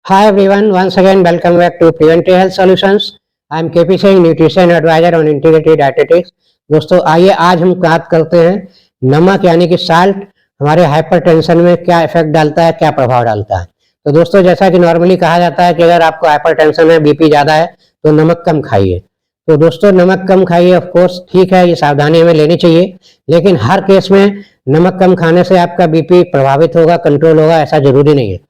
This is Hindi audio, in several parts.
Hi everyone, once again welcome back to Preventive Health Solutions. I am KP Singh, Nutrition Advisor on Integrated Dietetics. दोस्तों आइए आज हम बात करते हैं नमक यानी कि साल्ट हमारे हाइपरटेंशन में क्या इफेक्ट डालता है, क्या प्रभाव डालता है। तो दोस्तों जैसा कि नॉर्मली कहा जाता है कि अगर आपको हाइपरटेंशन है, बीपी ज़्यादा है तो नमक कम खाइए। तो दोस्तों नमक कम खाइए, ऑफ कोर्स ठीक है, ये सावधानी हमें लेनी चाहिए, लेकिन हर केस में नमक कम खाने से आपका बीपी प्रभावित होगा, कंट्रोल होगा, ऐसा जरूरी नहीं है।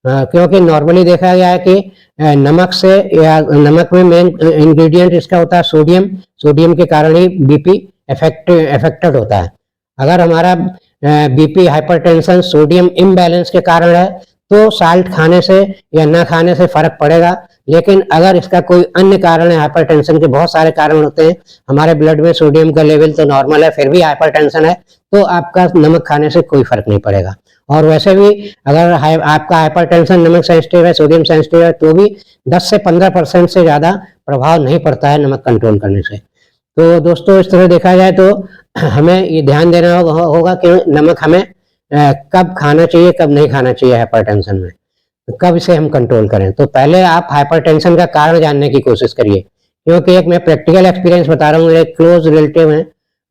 क्योंकि नॉर्मली देखा गया है कि नमक से या नमक में मेन इंग्रेडिएंट इसका होता है सोडियम। सोडियम के कारण ही बीपी अफेक्टेड होता है। अगर हमारा बीपी हाइपरटेंशन सोडियम इम्बैलेंस के कारण है तो साल्ट खाने से या ना खाने से फर्क पड़ेगा, लेकिन अगर इसका कोई अन्य कारण है, हाइपरटेंशन के बहुत सारे कारण होते हैं, हमारे ब्लड में सोडियम का लेवल तो नॉर्मल है फिर भी हाइपरटेंशन है, तो आपका नमक खाने से कोई फर्क नहीं पड़ेगा। और वैसे भी अगर आपका हाइपरटेंशन नमक सेंसिटिव है, सोडियम सेंसिटिव है, तो भी 10 से 15% से ज़्यादा प्रभाव नहीं पड़ता है नमक कंट्रोल करने से। तो दोस्तों इस तरह देखा जाए तो हमें ये ध्यान देना होगा कि नमक हमें कब खाना चाहिए, कब नहीं खाना चाहिए हाइपरटेंशन में, तो कब इसे हम कंट्रोल करें। तो पहले आप हाइपरटेंशन का कारण जानने की कोशिश करिए, क्योंकि एक मैं प्रैक्टिकल एक्सपीरियंस बता रहा हूँ। एक क्लोज रिलेटिव है,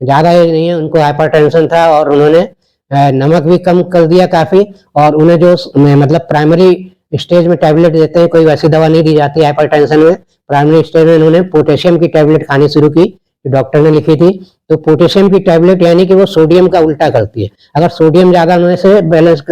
ज़्यादा एज नहीं है, उनको हाइपरटेंशन था और उन्होंने नमक भी कम कर दिया काफ़ी, और उन्हें जो मतलब प्राइमरी स्टेज में टैबलेट देते हैं, कोई वैसी दवा नहीं दी जाती हाइपरटेंशन में। प्राइमरी स्टेज में उन्होंने पोटेशियम की टैबलेट खानी शुरू की, डॉक्टर ने लिखी थी। तो पोटेशियम की टैबलेट यानी कि वो सोडियम का उल्टा करती है। अगर सोडियम ज़्यादा होने से बैलेंस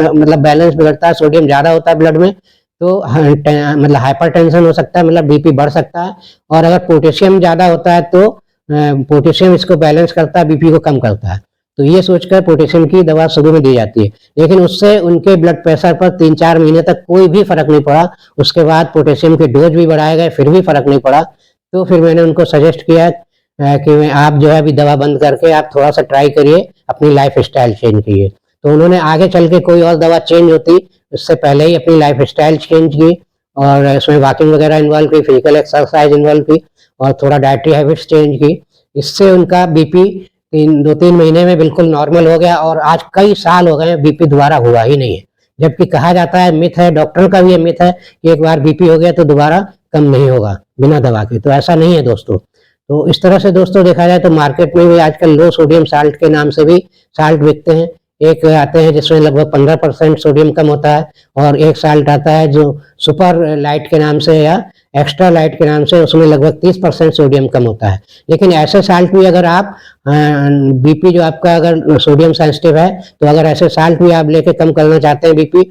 बिगड़ता है, सोडियम ज़्यादा होता है ब्लड में, तो मतलब हाइपरटेंशन हो सकता है, मतलब बीपी बढ़ सकता है। और अगर पोटेशियम ज़्यादा होता है तो पोटेशियम इसको बैलेंस करता है, बीपी को कम करता है। तो ये सोचकर पोटेशियम की दवा शुरू में दी जाती है, लेकिन उससे उनके ब्लड प्रेशर पर 3-4 महीने तक कोई भी फर्क नहीं पड़ा। उसके बाद पोटेशियम के डोज भी बढ़ाए गए, फिर भी फर्क नहीं पड़ा। तो फिर मैंने उनको सजेस्ट किया कि आप जो है अभी दवा बंद करके आप थोड़ा सा ट्राई करिए, अपनी लाइफ स्टाइल चेंज कीजिए। तो उन्होंने आगे चल के कोई और दवा चेंज होती उससे पहले ही अपनी लाइफ स्टाइल चेंज की, और इसमें वॉकिंग वगैरह इन्वॉल्व की, फिजिकल एक्सरसाइज इन्वॉल्व की, और थोड़ा डाइटरी हैबिट्स चेंज की। इससे उनका बीपी 2-3 महीने में बिल्कुल नॉर्मल हो गया, और आज कई साल हो गए बीपी दोबारा हुआ ही नहीं है। जबकि कहा जाता है, मिथ है, डॉक्टर का भी ये मिथ है कि एक बार बीपी हो गया तो दोबारा कम नहीं होगा बिना दवा के। तो ऐसा नहीं है दोस्तों। तो इस तरह से दोस्तों देखा जाए तो मार्केट में भी आजकल लो सोडियम साल्ट के नाम से भी साल्ट बिकते हैं। एक आते हैं जिसमें लगभग 15% सोडियम कम होता है, और एक साल्ट आता है जो सुपर लाइट के नाम से या एक्स्ट्रा लाइट के नाम से, उसमें लगभग 30% सोडियम कम होता है। लेकिन ऐसे साल्ट भी अगर आप बीपी जो आपका अगर सोडियम सेंसिटिव है, तो अगर ऐसे साल्ट भी आप लेके कम करना चाहते हैं बीपी,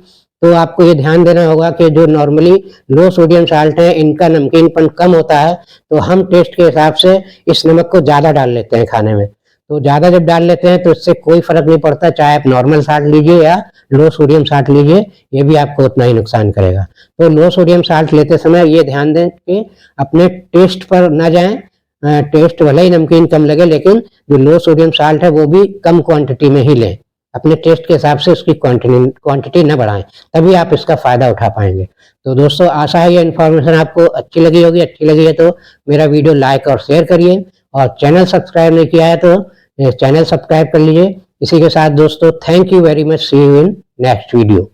तो आपको ये ध्यान देना होगा कि जो नॉर्मली लो सोडियम साल्ट है इनका नमकीनपन कम होता है, तो हम टेस्ट के हिसाब से इस नमक को ज़्यादा डाल लेते हैं खाने में। तो ज़्यादा जब डाल लेते हैं तो इससे कोई फर्क नहीं पड़ता, चाहे आप नॉर्मल साल्ट लीजिए या लो सोडियम साल्ट लीजिए, ये भी आपको उतना ही नुकसान करेगा। तो लो सोडियम साल्ट लेते समय ये ध्यान दें कि अपने टेस्ट पर ना जाएं। टेस्ट भले ही नमकीन कम लगे, लेकिन जो लो सोडियम साल्ट है वो भी कम क्वांटिटी में ही लें। अपने टेस्ट के हिसाब से उसकी क्वांटिटी न बढ़ाएं, तभी आप इसका फ़ायदा उठा पाएंगे। तो दोस्तों आशा है ये इन्फॉर्मेशन आपको अच्छी लगी होगी। अच्छी लगी है तो मेरा वीडियो लाइक और शेयर करिए, और चैनल सब्सक्राइब नहीं किया है तो चैनल सब्सक्राइब कर लीजिए। इसी के साथ दोस्तों thank you very much, see you in next video.